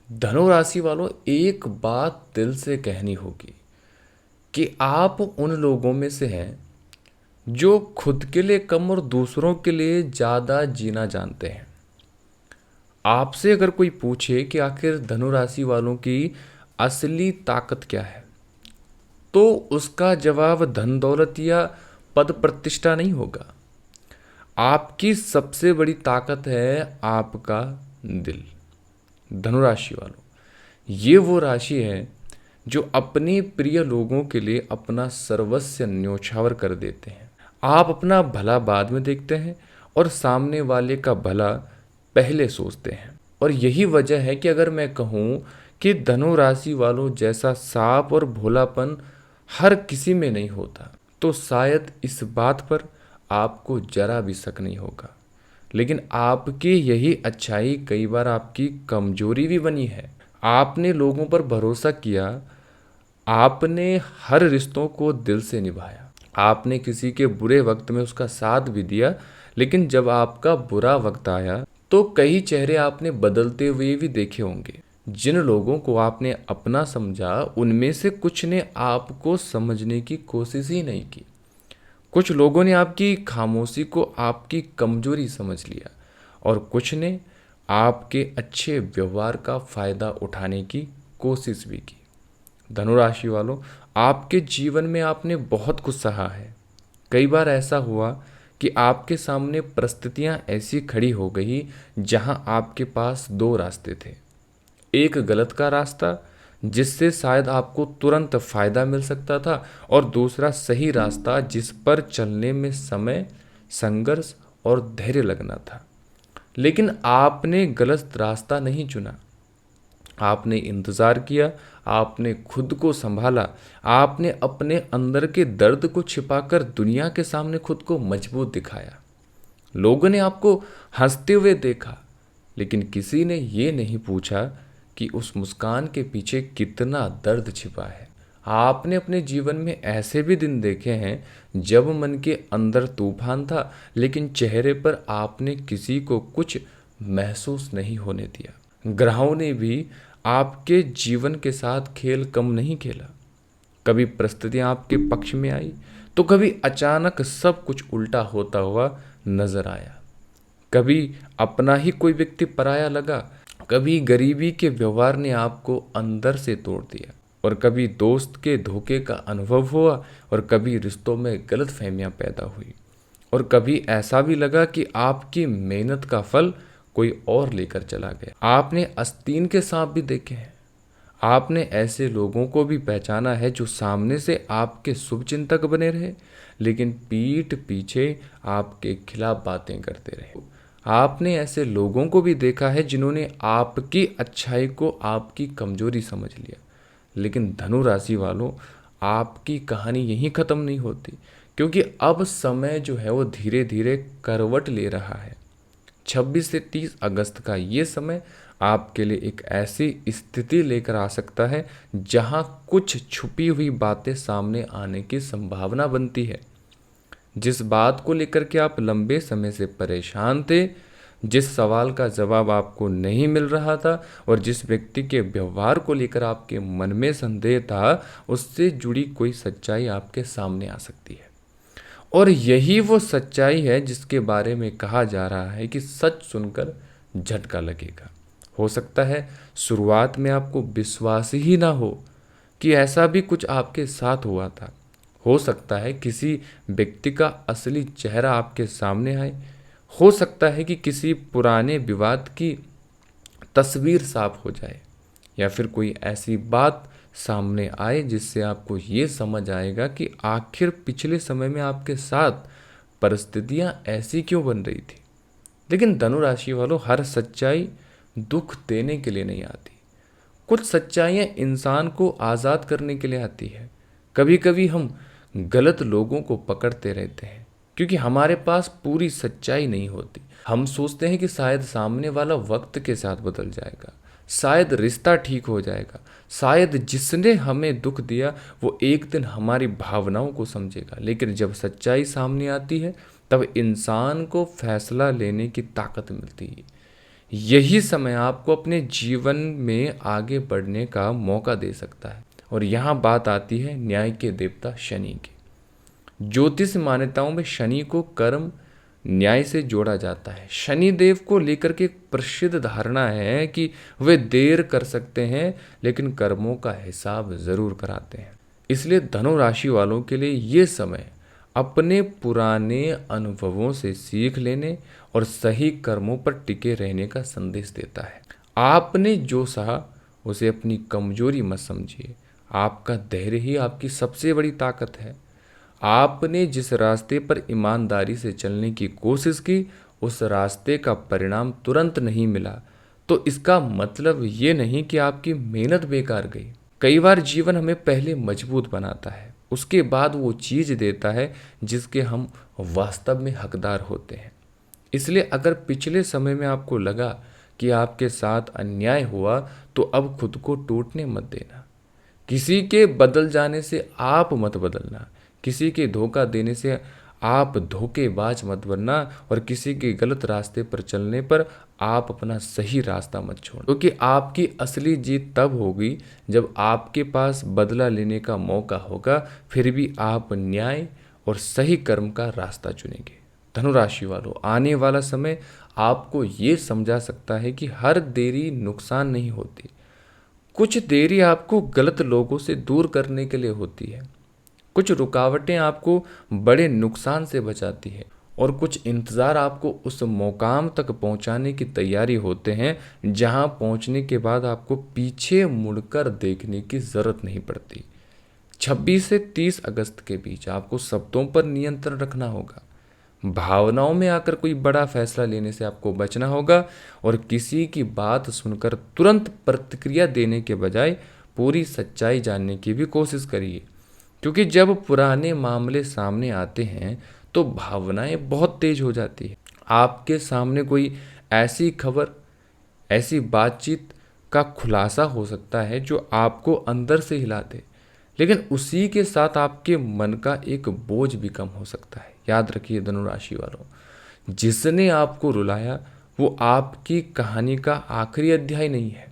धनु राशि वालों, एक बात दिल से कहनी होगी कि आप उन लोगों में से हैं जो खुद के लिए कम और दूसरों के लिए ज़्यादा जीना जानते हैं। आपसे अगर कोई पूछे कि आखिर धनु राशि वालों की असली ताकत क्या है, तो उसका जवाब धन दौलत या पद प्रतिष्ठा नहीं होगा। आपकी सबसे बड़ी ताकत है आपका दिल। धनु राशि वालों, ये वो राशि है जो अपने प्रिय लोगों के लिए अपना सर्वस्व न्योछावर कर देते हैं। आप अपना भला बाद में देखते हैं और सामने वाले का भला पहले सोचते हैं। और यही वजह है कि अगर मैं कहूँ कि धनु राशि वालों जैसा साफ और भोलापन हर किसी में नहीं होता, तो शायद इस बात पर आपको जरा भी शक नहीं होगा। लेकिन आपकी यही अच्छाई कई बार आपकी कमजोरी भी बनी है। आपने लोगों पर भरोसा किया, आपने हर रिश्तों को दिल से निभाया, आपने किसी के बुरे वक्त में उसका साथ भी दिया, लेकिन जब आपका बुरा वक्त आया तो कई चेहरे आपने बदलते हुए भी देखे होंगे। जिन लोगों को आपने अपना समझा, उनमें से कुछ ने आपको समझने की कोशिश ही नहीं की। कुछ लोगों ने आपकी खामोशी को आपकी कमजोरी समझ लिया और कुछ ने आपके अच्छे व्यवहार का फायदा उठाने की कोशिश भी की। धनुराशि वालों, आपके जीवन में आपने बहुत कुछ सहा है। कई बार ऐसा हुआ कि आपके सामने परिस्थितियां ऐसी खड़ी हो गई जहां आपके पास दो रास्ते थे। एक गलत का रास्ता जिससे शायद आपको तुरंत फायदा मिल सकता था, और दूसरा सही रास्ता जिस पर चलने में समय, संघर्ष और धैर्य लगना था। लेकिन आपने गलत रास्ता नहीं चुना। आपने इंतजार किया, आपने खुद को संभाला, आपने अपने अंदर के दर्द को छिपाकर दुनिया के सामने खुद को मजबूत दिखाया। लोगों ने आपको हंसते हुए देखा, लेकिन किसी ने ये नहीं पूछा कि उस मुस्कान के पीछे कितना दर्द छिपा है। आपने अपने जीवन में ऐसे भी दिन देखे हैं जब मन के अंदर तूफान था, लेकिन चेहरे पर आपने किसी को कुछ महसूस नहीं होने दिया। ग्रहों ने भी आपके जीवन के साथ खेल कम नहीं खेला। कभी परिस्थितियां आपके पक्ष में आई, तो कभी अचानक सब कुछ उल्टा होता हुआ नजर आया। कभी अपना ही कोई व्यक्ति पराया लगा, कभी गरीबी के व्यवहार ने आपको अंदर से तोड़ दिया, और कभी दोस्त के धोखे का अनुभव हुआ, और कभी रिश्तों में गलतफहमियां पैदा हुई, और कभी ऐसा भी लगा कि आपकी मेहनत का फल कोई और लेकर चला गया। आपने आस्तीन के सांप भी देखे हैं। आपने ऐसे लोगों को भी पहचाना है जो सामने से आपके शुभचिंतक बने रहे, लेकिन पीठ पीछे आपके खिलाफ बातें करते रहे। आपने ऐसे लोगों को भी देखा है जिन्होंने आपकी अच्छाई को आपकी कमजोरी समझ लिया। लेकिन धनु राशि वालों, आपकी कहानी यहीं खत्म नहीं होती, क्योंकि अब समय जो है वो धीरे धीरे करवट ले रहा है। 26 से 30 अगस्त का ये समय आपके लिए एक ऐसी स्थिति लेकर आ सकता है जहां कुछ छुपी हुई बातें सामने आने की संभावना बनती है। जिस बात को लेकर के आप लंबे समय से परेशान थे, जिस सवाल का जवाब आपको नहीं मिल रहा था, और जिस व्यक्ति के व्यवहार को लेकर आपके मन में संदेह था, उससे जुड़ी कोई सच्चाई आपके सामने आ सकती है। और यही वो सच्चाई है जिसके बारे में कहा जा रहा है कि सच सुनकर झटका लगेगा। हो सकता है शुरुआत में आपको विश्वास ही ना हो कि ऐसा भी कुछ आपके साथ हुआ था। हो सकता है किसी व्यक्ति का असली चेहरा आपके सामने आए। हो सकता है कि किसी पुराने विवाद की तस्वीर साफ हो जाए, या फिर कोई ऐसी बात सामने आए जिससे आपको ये समझ आएगा कि आखिर पिछले समय में आपके साथ परिस्थितियां ऐसी क्यों बन रही थी। लेकिन धनु राशि वालों, हर सच्चाई दुख देने के लिए नहीं आती। कुछ सच्चाइयां इंसान को आज़ाद करने के लिए आती है। कभी कभी हम गलत लोगों को पकड़ते रहते हैं क्योंकि हमारे पास पूरी सच्चाई नहीं होती। हम सोचते हैं कि शायद सामने वाला वक्त के साथ बदल जाएगा, शायद रिश्ता ठीक हो जाएगा, शायद जिसने हमें दुख दिया वो एक दिन हमारी भावनाओं को समझेगा। लेकिन जब सच्चाई सामने आती है, तब इंसान को फैसला लेने की ताकत मिलती है। यही समय आपको अपने जीवन में आगे बढ़ने का मौका दे सकता है। और यहाँ बात आती है न्याय के देवता शनि की। ज्योतिष मान्यताओं में शनि को कर्म न्याय से जोड़ा जाता है। शनि देव को लेकर के एक प्रसिद्ध धारणा है कि वे देर कर सकते हैं लेकिन कर्मों का हिसाब जरूर कराते हैं। इसलिए धनु राशि वालों के लिए ये समय अपने पुराने अनुभवों से सीख लेने और सही कर्मों पर टिके रहने का संदेश देता है। आपने जो सहा उसे अपनी कमजोरी मत समझिए। आपका धैर्य ही आपकी सबसे बड़ी ताकत है। आपने जिस रास्ते पर ईमानदारी से चलने की कोशिश की उस रास्ते का परिणाम तुरंत नहीं मिला तो इसका मतलब ये नहीं कि आपकी मेहनत बेकार गई। कई बार जीवन हमें पहले मजबूत बनाता है, उसके बाद वो चीज देता है जिसके हम वास्तव में हकदार होते हैं। इसलिए अगर पिछले समय में आपको लगा कि आपके साथ अन्याय हुआ तो अब खुद को टूटने मत देना। किसी के बदल जाने से आप मत बदलना, किसी के धोखा देने से आप धोखेबाज मत बनना और किसी के गलत रास्ते पर चलने पर आप अपना सही रास्ता मत छोड़ो। क्योंकि आपकी असली जीत तब होगी जब आपके पास बदला लेने का मौका होगा, फिर भी आप न्याय और सही कर्म का रास्ता चुनेंगे। धनुराशि वालों, आने वाला समय आपको ये समझा सकता है कि हर देरी नुकसान नहीं होती। कुछ देरी आपको गलत लोगों से दूर करने के लिए होती है, कुछ रुकावटें आपको बड़े नुकसान से बचाती है और कुछ इंतज़ार आपको उस मुकाम तक पहुंचाने की तैयारी होते हैं जहां पहुंचने के बाद आपको पीछे मुड़कर देखने की ज़रूरत नहीं पड़ती। 26 से 30 अगस्त के बीच आपको शब्दों पर नियंत्रण रखना होगा। भावनाओं में आकर कोई बड़ा फैसला लेने से आपको बचना होगा और किसी की बात सुनकर तुरंत प्रतिक्रिया देने के बजाय पूरी सच्चाई जानने की भी कोशिश करिए। क्योंकि जब पुराने मामले सामने आते हैं तो भावनाएं बहुत तेज हो जाती है। आपके सामने कोई ऐसी खबर, ऐसी बातचीत का खुलासा हो सकता है जो आपको अंदर से हिला दे, लेकिन उसी के साथ आपके मन का एक बोझ भी कम हो सकता है। याद रखिए धनुराशि वालों, जिसने आपको रुलाया वो आपकी कहानी का आखिरी अध्याय नहीं है।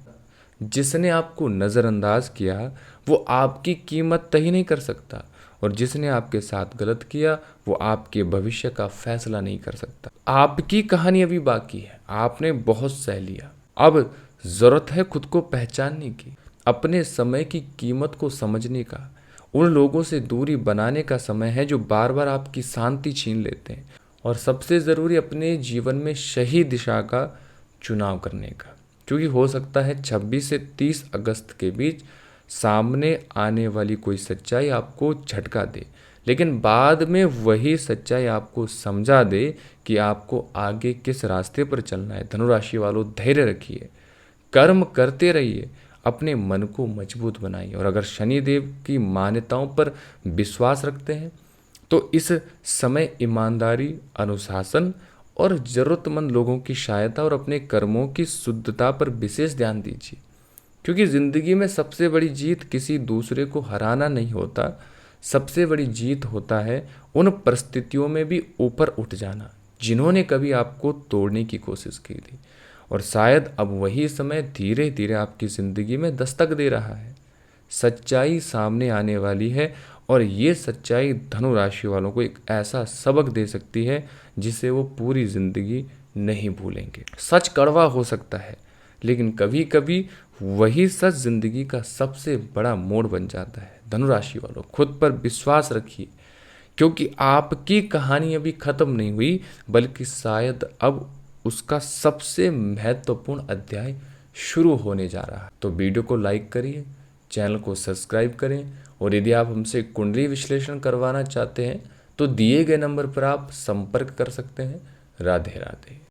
जिसने आपको नज़रअंदाज किया वो आपकी कीमत तय नहीं कर सकता और जिसने आपके साथ गलत किया वो आपके भविष्य का फैसला नहीं कर सकता। आपकी कहानी अभी बाकी है, आपने बहुत सह लिया। अब जरूरत है खुद को पहचानने की, अपने समय की कीमत को समझने का। उन लोगों से दूरी बनाने का समय है जो बार बार आपकी शांति छीन लेते हैं। और सबसे ज़रूरी अपने जीवन में सही दिशा का चुनाव करने का, क्योंकि हो सकता है 26 से 30 अगस्त के बीच सामने आने वाली कोई सच्चाई आपको झटका दे, लेकिन बाद में वही सच्चाई आपको समझा दे कि आपको आगे किस रास्ते पर चलना है। धनुराशि वालों, धैर्य रखिए, कर्म करते रहिए, अपने मन को मजबूत बनाइए और अगर शनिदेव की मान्यताओं पर विश्वास रखते हैं तो इस समय ईमानदारी, अनुशासन और ज़रूरतमंद लोगों की सहायता और अपने कर्मों की शुद्धता पर विशेष ध्यान दीजिए। क्योंकि ज़िंदगी में सबसे बड़ी जीत किसी दूसरे को हराना नहीं होता, सबसे बड़ी जीत होता है उन परिस्थितियों में भी ऊपर उठ जाना जिन्होंने कभी आपको तोड़ने की कोशिश की थी। और शायद अब वही समय धीरे धीरे आपकी ज़िंदगी में दस्तक दे रहा है। सच्चाई सामने आने वाली है और ये सच्चाई धनु राशि वालों को एक ऐसा सबक दे सकती है जिसे वो पूरी ज़िंदगी नहीं भूलेंगे। सच कड़वा हो सकता है, लेकिन कभी कभी वही सच ज़िंदगी का सबसे बड़ा मोड़ बन जाता है। धनु राशि वालों, खुद पर विश्वास रखिए, क्योंकि आपकी कहानी अभी ख़त्म नहीं हुई, बल्कि शायद अब उसका सबसे महत्वपूर्ण अध्याय शुरू होने जा रहा है। तो वीडियो को लाइक करिए, चैनल को सब्सक्राइब करें और यदि आप हमसे कुंडली विश्लेषण करवाना चाहते हैं तो दिए गए नंबर पर आप संपर्क कर सकते हैं। राधे राधे।